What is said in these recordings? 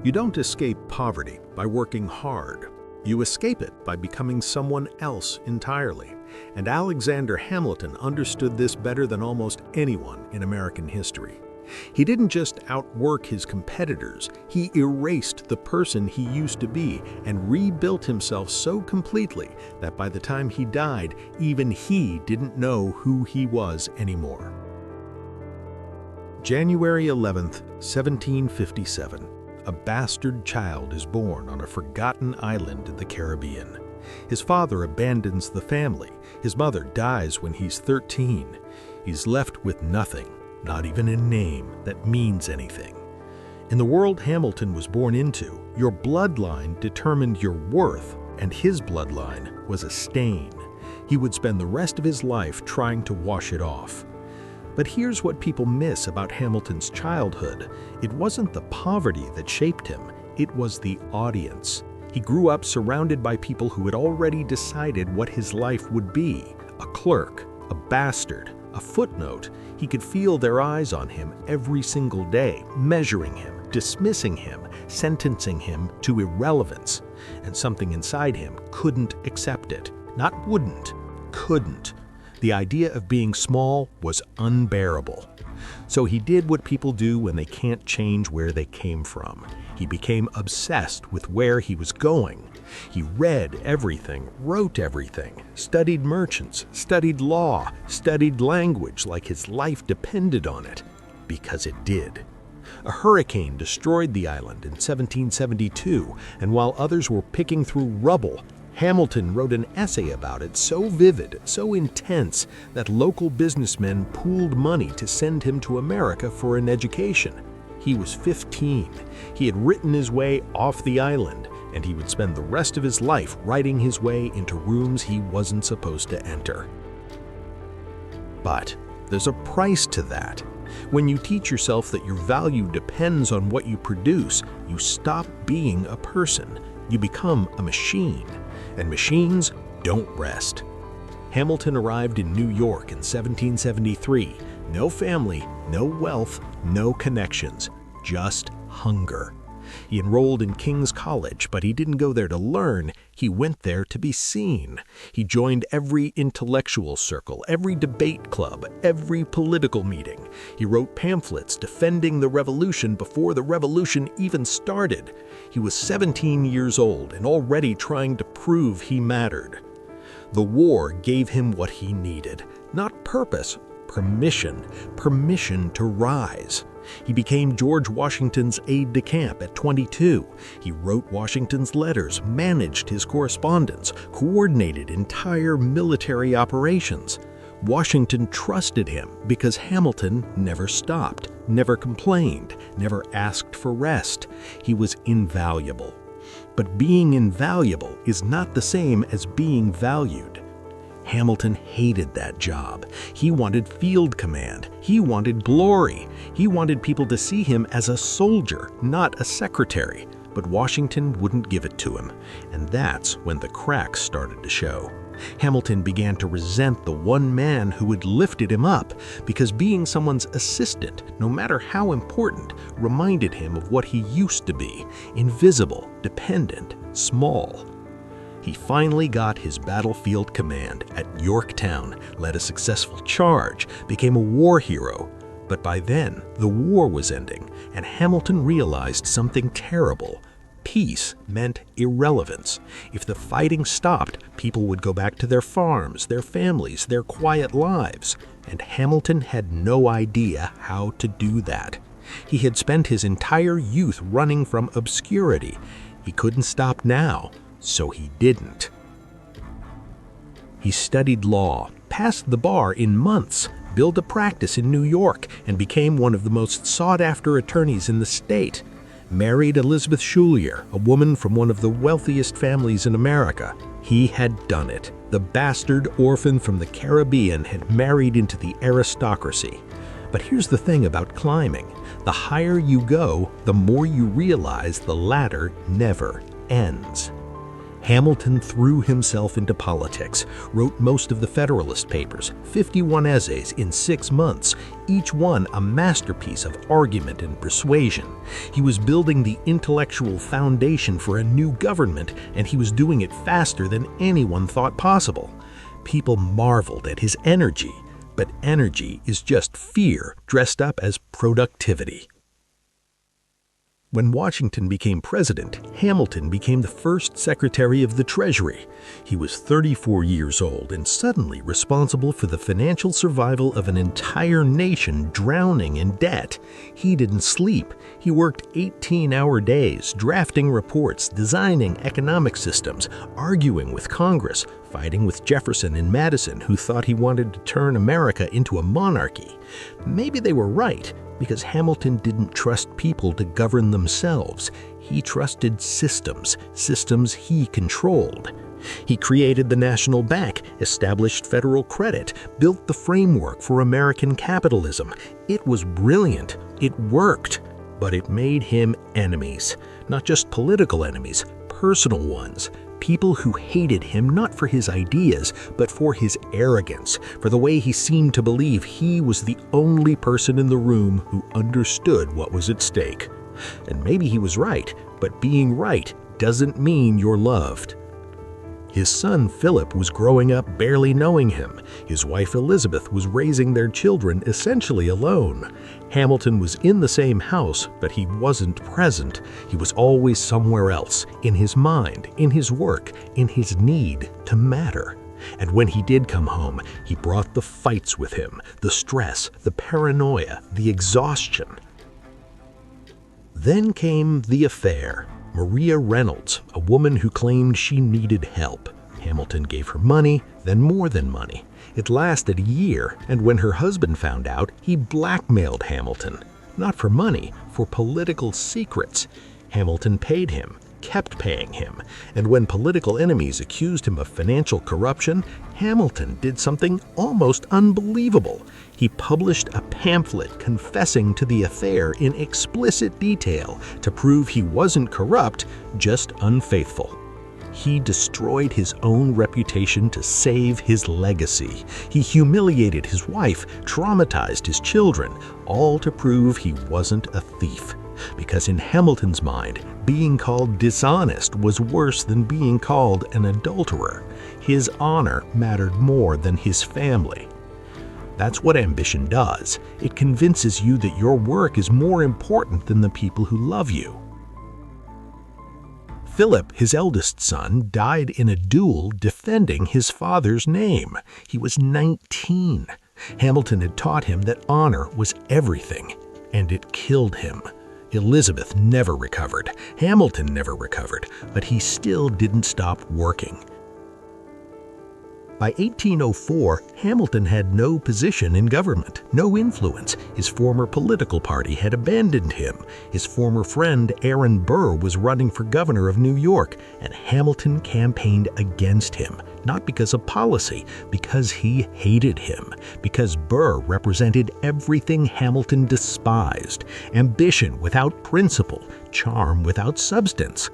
You don't escape poverty by working hard. You escape it by becoming someone else entirely. And Alexander Hamilton understood this better than almost anyone in American history. He didn't just outwork his competitors, he erased the person he used to be and rebuilt himself so completely that by the time he died, even he didn't know who he was anymore. January 11th, 1757. A bastard child is born on a forgotten island in the Caribbean. His father abandons the family. His mother dies when he's 13. He's left with nothing, not even a name that means anything. In the world Hamilton was born into, your bloodline determined your worth, and his bloodline was a stain. He would spend the rest of his life trying to wash it off. But here's what people miss about Hamilton's childhood. It wasn't the poverty that shaped him, it was the audience. He grew up surrounded by people who had already decided what his life would be. A clerk, a bastard, a footnote. He could feel their eyes on him every single day, measuring him, dismissing him, sentencing him to irrelevance. And something inside him couldn't accept it. Not wouldn't, couldn't. The idea of being small was unbearable. So he did what people do when they can't change where they came from. He became obsessed with where he was going. He read everything, wrote everything, studied merchants, studied law, studied language like his life depended on it, because it did. A hurricane destroyed the island in 1772, and while others were picking through rubble, Hamilton wrote an essay about it so vivid, so intense, that local businessmen pooled money to send him to America for an education. He was 15. He had written his way off the island, and he would spend the rest of his life writing his way into rooms he wasn't supposed to enter. But there's a price to that. When you teach yourself that your value depends on what you produce, you stop being a person. You become a machine. And machines don't rest. Hamilton arrived in New York in 1773. No family, no wealth, no connections, just hunger. He enrolled in King's College, but he didn't go there to learn, he went there to be seen. He joined every intellectual circle, every debate club, every political meeting. He wrote pamphlets defending the revolution before the revolution even started. He was 17 years old and already trying to prove he mattered. The war gave him what he needed, not purpose, permission to rise. He became George Washington's aide-de-camp at 22. He wrote Washington's letters, managed his correspondence, coordinated entire military operations. Washington trusted him because Hamilton never stopped, never complained, never asked for rest. He was invaluable. But being invaluable is not the same as being valued. Hamilton hated that job. He wanted field command. He wanted glory. He wanted people to see him as a soldier, not a secretary. But Washington wouldn't give it to him. And that's when the cracks started to show. Hamilton began to resent the one man who had lifted him up, because being someone's assistant, no matter how important, reminded him of what he used to be: invisible, dependent, small. He finally got his battlefield command at Yorktown, led a successful charge, became a war hero. But by then, the war was ending, and Hamilton realized something terrible. Peace meant irrelevance. If the fighting stopped, people would go back to their farms, their families, their quiet lives. And Hamilton had no idea how to do that. He had spent his entire youth running from obscurity. He couldn't stop now. So he didn't. He studied law, passed the bar in months, built a practice in New York, and became one of the most sought-after attorneys in the state. Married Elizabeth Schuyler, a woman from one of the wealthiest families in America. He had done it. The bastard orphan from the Caribbean had married into the aristocracy. But here's the thing about climbing. The higher you go, the more you realize the ladder never ends. Hamilton threw himself into politics, wrote most of the Federalist Papers, 51 essays in 6 months, each one a masterpiece of argument and persuasion. He was building the intellectual foundation for a new government, and he was doing it faster than anyone thought possible. People marveled at his energy, but energy is just fear dressed up as productivity. When Washington became president, Hamilton became the first Secretary of the Treasury. He was 34 years old and suddenly responsible for the financial survival of an entire nation drowning in debt. He didn't sleep. He worked 18-hour days, drafting reports, designing economic systems, arguing with Congress, fighting with Jefferson and Madison, who thought he wanted to turn America into a monarchy. Maybe they were right, because Hamilton didn't trust people to govern themselves. He trusted systems he controlled. He created the National Bank, established federal credit, built the framework for American capitalism. It was brilliant. It worked. But it made him enemies. Not just political enemies, personal ones. People who hated him not for his ideas, but for his arrogance, for the way he seemed to believe he was the only person in the room who understood what was at stake. And maybe he was right, but being right doesn't mean you're loved. His son Philip was growing up barely knowing him. His wife Elizabeth was raising their children essentially alone. Hamilton was in the same house, but he wasn't present. He was always somewhere else, in his mind, in his work, in his need to matter. And when he did come home, he brought the fights with him, the stress, the paranoia, the exhaustion. Then came the affair. Maria Reynolds, a woman who claimed she needed help. Hamilton gave her money, then more than money. It lasted a year, and when her husband found out, he blackmailed Hamilton. Not for money, for political secrets. Hamilton paid him, kept paying him, and when political enemies accused him of financial corruption, Hamilton did something almost unbelievable. He published a pamphlet confessing to the affair in explicit detail to prove he wasn't corrupt, just unfaithful. He destroyed his own reputation to save his legacy. He humiliated his wife, traumatized his children, all to prove he wasn't a thief. Because in Hamilton's mind, being called dishonest was worse than being called an adulterer. His honor mattered more than his family. That's what ambition does. It convinces you that your work is more important than the people who love you. Philip, his eldest son, died in a duel defending his father's name. He was 19. Hamilton had taught him that honor was everything, and it killed him. Elizabeth never recovered. Hamilton never recovered, but he still didn't stop working. By 1804, Hamilton had no position in government, no influence. His former political party had abandoned him. His former friend Aaron Burr was running for governor of New York, and Hamilton campaigned against him, not because of policy, because he hated him, because Burr represented everything Hamilton despised: ambition without principle, charm without substance.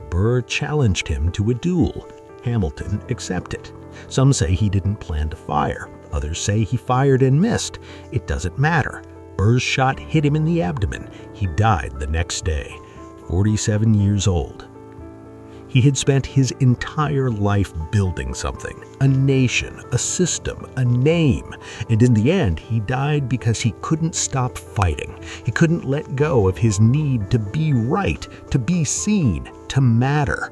Burr challenged him to a duel. Hamilton accepted. Some say he didn't plan to fire. Others say he fired and missed. It doesn't matter. Burr's shot hit him in the abdomen. He died the next day, 47 years old. He had spent his entire life building something, a nation, a system, a name. And in the end, he died because he couldn't stop fighting. He couldn't let go of his need to be right, to be seen, to matter.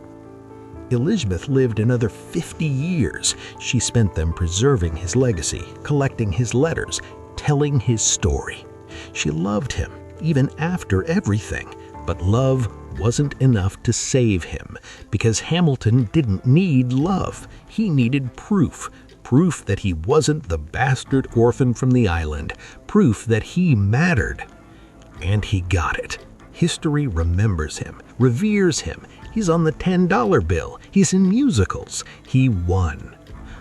Elizabeth lived another 50 years. She spent them preserving his legacy, collecting his letters, telling his story. She loved him, even after everything. But love wasn't enough to save him, because Hamilton didn't need love. He needed proof. Proof that he wasn't the bastard orphan from the island. Proof that he mattered. And he got it. History remembers him, reveres him. He's on the $10 bill. He's in musicals. He won.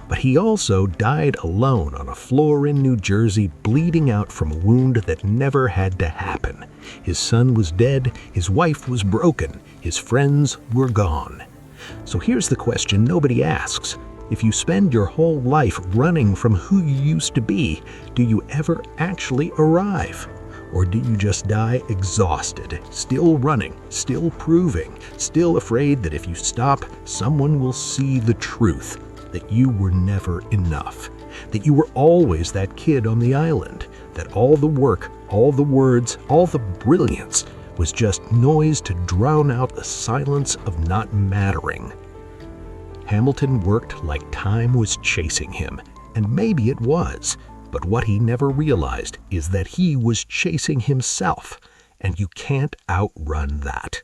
But he also died alone on a floor in New Jersey, bleeding out from a wound that never had to happen. His son was dead. His wife was broken. His friends were gone. So here's the question nobody asks. If you spend your whole life running from who you used to be, do you ever actually arrive? Or do you just die exhausted, still running, still proving, still afraid that if you stop, someone will see the truth, that you were never enough, that you were always that kid on the island, that all the work, all the words, all the brilliance was just noise to drown out the silence of not mattering? Hamilton worked like time was chasing him, and maybe it was. But what he never realized is that he was chasing himself, and you can't outrun that.